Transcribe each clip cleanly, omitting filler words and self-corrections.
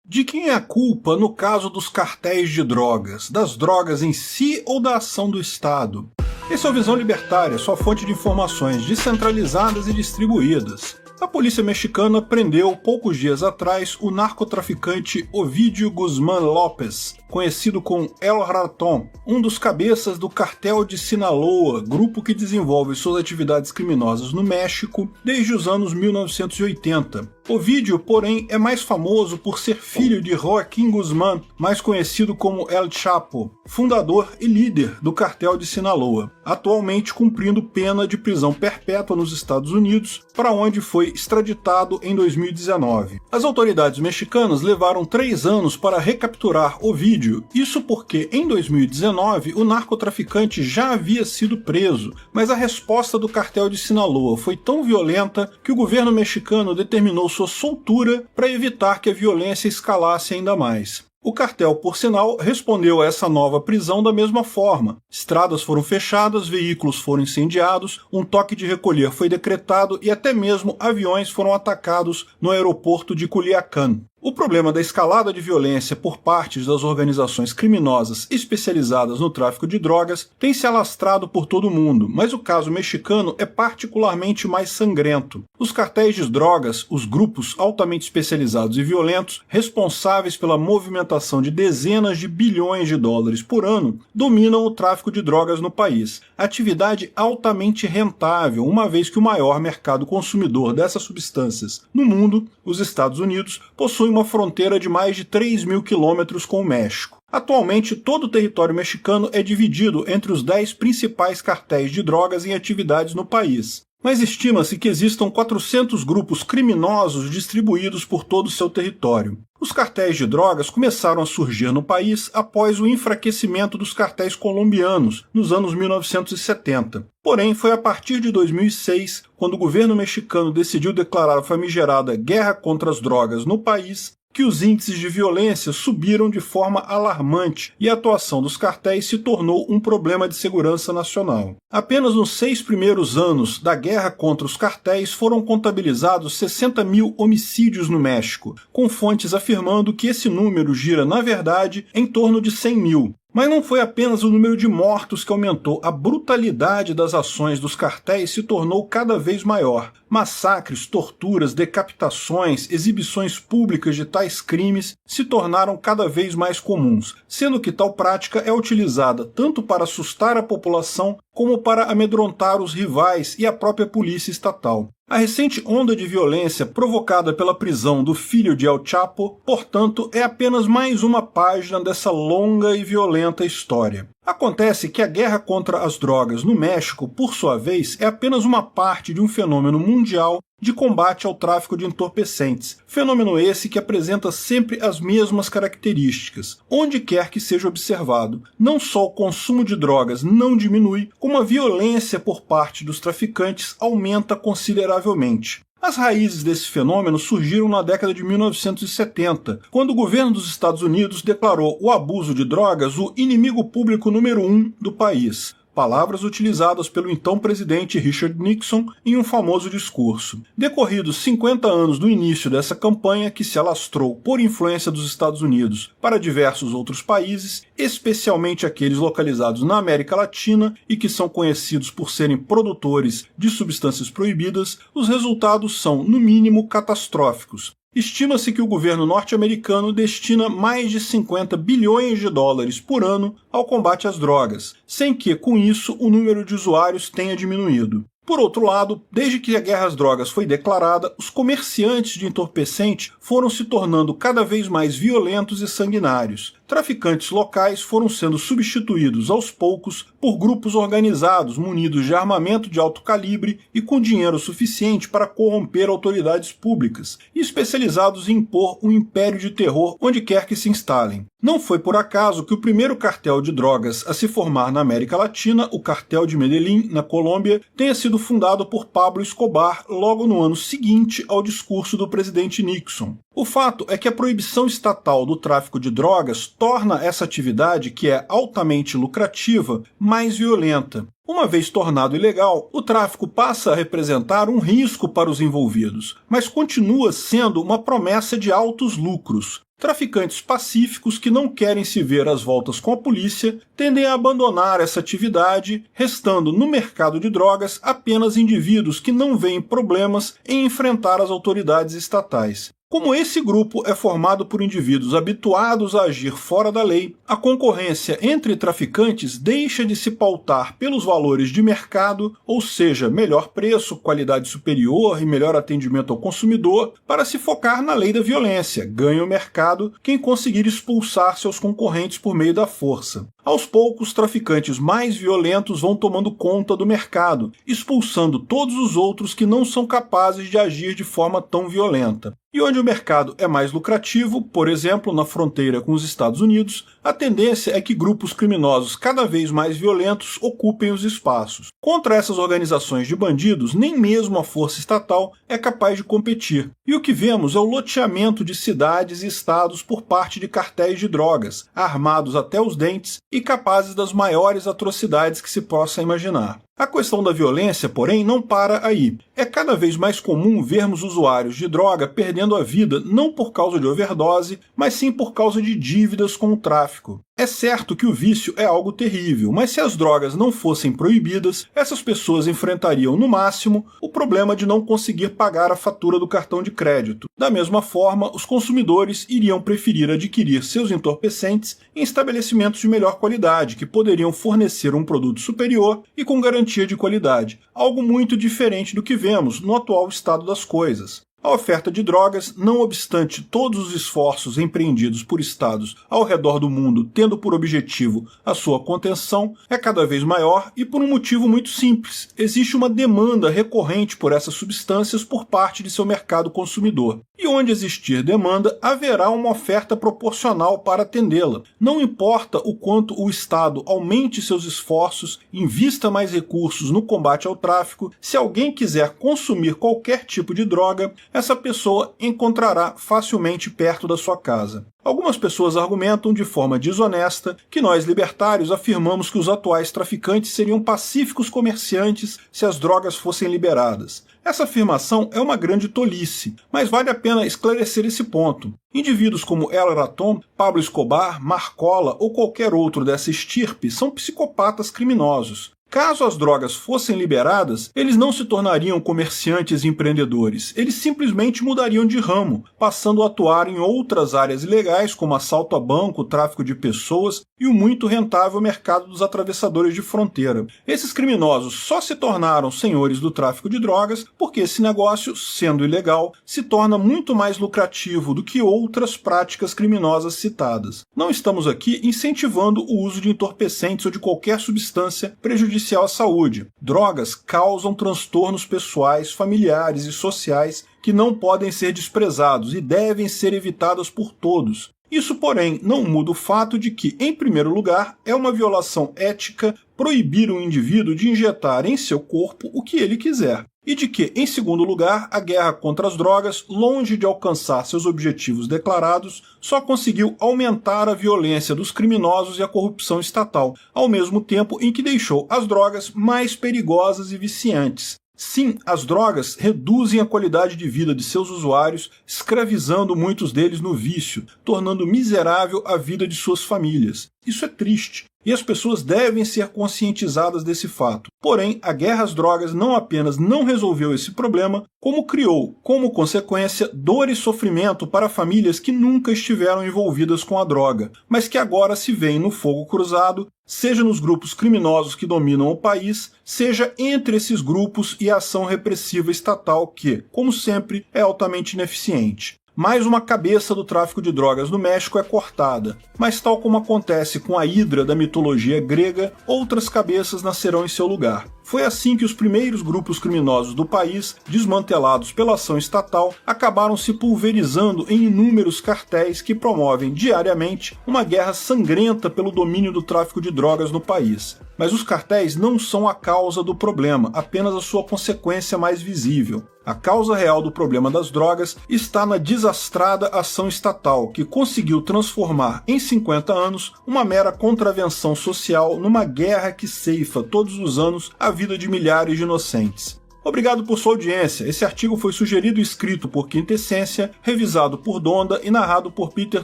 De quem é a culpa no caso dos cartéis de drogas? Das drogas em si ou da ação do Estado? Esse é o Visão Libertária, sua fonte de informações descentralizadas e distribuídas. A polícia mexicana prendeu, poucos dias atrás, o narcotraficante Ovidio Guzmán López, conhecido como El Ratón, um dos cabeças do Cartel de Sinaloa, grupo que desenvolve suas atividades criminosas no México desde os anos 1980. Ovidio, porém, é mais famoso por ser filho de Joaquín Guzmán, mais conhecido como El Chapo, fundador e líder do Cartel de Sinaloa, atualmente cumprindo pena de prisão perpétua nos Estados Unidos, para onde foi extraditado em 2019. As autoridades mexicanas levaram 3 anos para recapturar Ovidio, isso porque em 2019 o narcotraficante já havia sido preso, mas a resposta do Cartel de Sinaloa foi tão violenta que o governo mexicano determinou sua soltura para evitar que a violência escalasse ainda mais. O cartel, por sinal, respondeu a essa nova prisão da mesma forma. Estradas foram fechadas, veículos foram incendiados, um toque de recolher foi decretado e até mesmo aviões foram atacados no aeroporto de Culiacán. O problema da escalada de violência por parte das organizações criminosas especializadas no tráfico de drogas tem se alastrado por todo o mundo, mas o caso mexicano é particularmente mais sangrento. Os cartéis de drogas, os grupos altamente especializados e violentos, responsáveis pela movimentação de dezenas de bilhões de dólares por ano, dominam o tráfico de drogas no país. Atividade altamente rentável, uma vez que o maior mercado consumidor dessas substâncias no mundo, os Estados Unidos, possui uma fronteira de mais de 3.000 quilômetros com o México. Atualmente, todo o território mexicano é dividido entre os 10 principais cartéis de drogas em atividades no país. Mas estima-se que existam 400 grupos criminosos distribuídos por todo o seu território. Os cartéis de drogas começaram a surgir no país após o enfraquecimento dos cartéis colombianos, nos anos 1970. Porém, foi a partir de 2006, quando o governo mexicano decidiu declarar a famigerada guerra contra as drogas no país, que os índices de violência subiram de forma alarmante e a atuação dos cartéis se tornou um problema de segurança nacional. Apenas nos 6 primeiros anos da guerra contra os cartéis foram contabilizados 60 mil homicídios no México, com fontes afirmando que esse número gira, na verdade, em torno de 100 mil. Mas não foi apenas o número de mortos que aumentou, a brutalidade das ações dos cartéis se tornou cada vez maior. Massacres, torturas, decapitações, exibições públicas de tais crimes se tornaram cada vez mais comuns, sendo que tal prática é utilizada tanto para assustar a população como para amedrontar os rivais e a própria polícia estatal. A recente onda de violência provocada pela prisão do filho de El Chapo, portanto, é apenas mais uma página dessa longa e violenta história. Acontece que a guerra contra as drogas no México, por sua vez, é apenas uma parte de um fenômeno mundial de combate ao tráfico de entorpecentes, fenômeno esse que apresenta sempre as mesmas características, onde quer que seja observado. Não só o consumo de drogas não diminui, como a violência por parte dos traficantes aumenta consideravelmente. As raízes desse fenômeno surgiram na década de 1970, quando o governo dos Estados Unidos declarou o abuso de drogas o inimigo público número 1 do país. Palavras utilizadas pelo então presidente Richard Nixon em um famoso discurso. Decorridos 50 anos do início dessa campanha, que se alastrou por influência dos Estados Unidos para diversos outros países, especialmente aqueles localizados na América Latina e que são conhecidos por serem produtores de substâncias proibidas, os resultados são, no mínimo, catastróficos. Estima-se que o governo norte-americano destina mais de 50 bilhões de dólares por ano ao combate às drogas, sem que, com isso, o número de usuários tenha diminuído. Por outro lado, desde que a guerra às drogas foi declarada, os comerciantes de entorpecente foram se tornando cada vez mais violentos e sanguinários. Traficantes locais foram sendo substituídos aos poucos por grupos organizados munidos de armamento de alto calibre e com dinheiro suficiente para corromper autoridades públicas, e especializados em impor um império de terror onde quer que se instalem. Não foi por acaso que o primeiro cartel de drogas a se formar na América Latina, o Cartel de Medellín, na Colômbia, tenha sido fundado por Pablo Escobar logo no ano seguinte ao discurso do presidente Nixon. O fato é que a proibição estatal do tráfico de drogas torna essa atividade, que é altamente lucrativa, mais violenta. Uma vez tornado ilegal, o tráfico passa a representar um risco para os envolvidos, mas continua sendo uma promessa de altos lucros. Traficantes pacíficos que não querem se ver às voltas com a polícia tendem a abandonar essa atividade, restando no mercado de drogas apenas indivíduos que não veem problemas em enfrentar as autoridades estatais. Como esse grupo é formado por indivíduos habituados a agir fora da lei, a concorrência entre traficantes deixa de se pautar pelos valores de mercado, ou seja, melhor preço, qualidade superior e melhor atendimento ao consumidor, para se focar na lei da violência, ganha o mercado quem conseguir expulsar seus concorrentes por meio da força. Aos poucos, traficantes mais violentos vão tomando conta do mercado, expulsando todos os outros que não são capazes de agir de forma tão violenta. E onde o mercado é mais lucrativo, por exemplo, na fronteira com os Estados Unidos, a tendência é que grupos criminosos cada vez mais violentos ocupem os espaços. Contra essas organizações de bandidos, nem mesmo a força estatal é capaz de competir. E o que vemos é o loteamento de cidades e estados por parte de cartéis de drogas, armados até os dentes e capazes das maiores atrocidades que se possa imaginar. A questão da violência, porém, não para aí. É cada vez mais comum vermos usuários de droga perdendo a vida não por causa de overdose, mas sim por causa de dívidas com o tráfico. É certo que o vício é algo terrível, mas se as drogas não fossem proibidas, essas pessoas enfrentariam, no máximo, o problema de não conseguir pagar a fatura do cartão de crédito. Da mesma forma, os consumidores iriam preferir adquirir seus entorpecentes em estabelecimentos de melhor qualidade, que poderiam fornecer um produto superior e com garantia de qualidade, algo muito diferente do que vemos no atual estado das coisas. A oferta de drogas, não obstante todos os esforços empreendidos por estados ao redor do mundo tendo por objetivo a sua contenção, é cada vez maior e por um motivo muito simples. Existe uma demanda recorrente por essas substâncias por parte de seu mercado consumidor. E onde existir demanda, haverá uma oferta proporcional para atendê-la. Não importa o quanto o Estado aumente seus esforços, invista mais recursos no combate ao tráfico, se alguém quiser consumir qualquer tipo de droga, essa pessoa encontrará facilmente perto da sua casa. Algumas pessoas argumentam de forma desonesta que nós libertários afirmamos que os atuais traficantes seriam pacíficos comerciantes se as drogas fossem liberadas. Essa afirmação é uma grande tolice, mas vale a pena esclarecer esse ponto. Indivíduos como El Ratón, Pablo Escobar, Marcola ou qualquer outro dessa estirpe são psicopatas criminosos. Caso as drogas fossem liberadas, eles não se tornariam comerciantes e empreendedores, eles simplesmente mudariam de ramo, passando a atuar em outras áreas ilegais como assalto a banco, tráfico de pessoas e o muito rentável mercado dos atravessadores de fronteira. Esses criminosos só se tornaram senhores do tráfico de drogas porque esse negócio, sendo ilegal, se torna muito mais lucrativo do que outras práticas criminosas citadas. Não estamos aqui incentivando o uso de entorpecentes ou de qualquer substância prejudicial à saúde. Drogas causam transtornos pessoais, familiares e sociais que não podem ser desprezados e devem ser evitadas por todos. Isso, porém, não muda o fato de que, em primeiro lugar, é uma violação ética proibir um indivíduo de injetar em seu corpo o que ele quiser. E de que, em segundo lugar, a guerra contra as drogas, longe de alcançar seus objetivos declarados, só conseguiu aumentar a violência dos criminosos e a corrupção estatal, ao mesmo tempo em que deixou as drogas mais perigosas e viciantes. Sim, as drogas reduzem a qualidade de vida de seus usuários, escravizando muitos deles no vício, tornando miserável a vida de suas famílias. Isso é triste, e as pessoas devem ser conscientizadas desse fato. Porém, a guerra às drogas não apenas não resolveu esse problema, como criou, como consequência, dor e sofrimento para famílias que nunca estiveram envolvidas com a droga, mas que agora se veem no fogo cruzado, seja nos grupos criminosos que dominam o país, seja entre esses grupos e a ação repressiva estatal que, como sempre, é altamente ineficiente. Mais uma cabeça do tráfico de drogas no México é cortada, mas tal como acontece com a Hidra da mitologia grega, outras cabeças nascerão em seu lugar. Foi assim que os primeiros grupos criminosos do país, desmantelados pela ação estatal, acabaram se pulverizando em inúmeros cartéis que promovem diariamente uma guerra sangrenta pelo domínio do tráfico de drogas no país. Mas os cartéis não são a causa do problema, apenas a sua consequência mais visível. A causa real do problema das drogas está na desastrada ação estatal, que conseguiu transformar em 50 anos uma mera contravenção social numa guerra que ceifa todos os anos a vida de milhares de inocentes. Obrigado por sua audiência. Esse artigo foi sugerido e escrito por Quintessência, revisado por Donda e narrado por Peter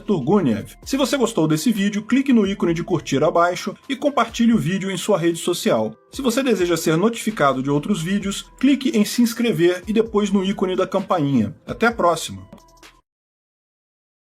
Turguniev. Se você gostou desse vídeo, clique no ícone de curtir abaixo e compartilhe o vídeo em sua rede social. Se você deseja ser notificado de outros vídeos, clique em se inscrever e depois no ícone da campainha. Até a próxima!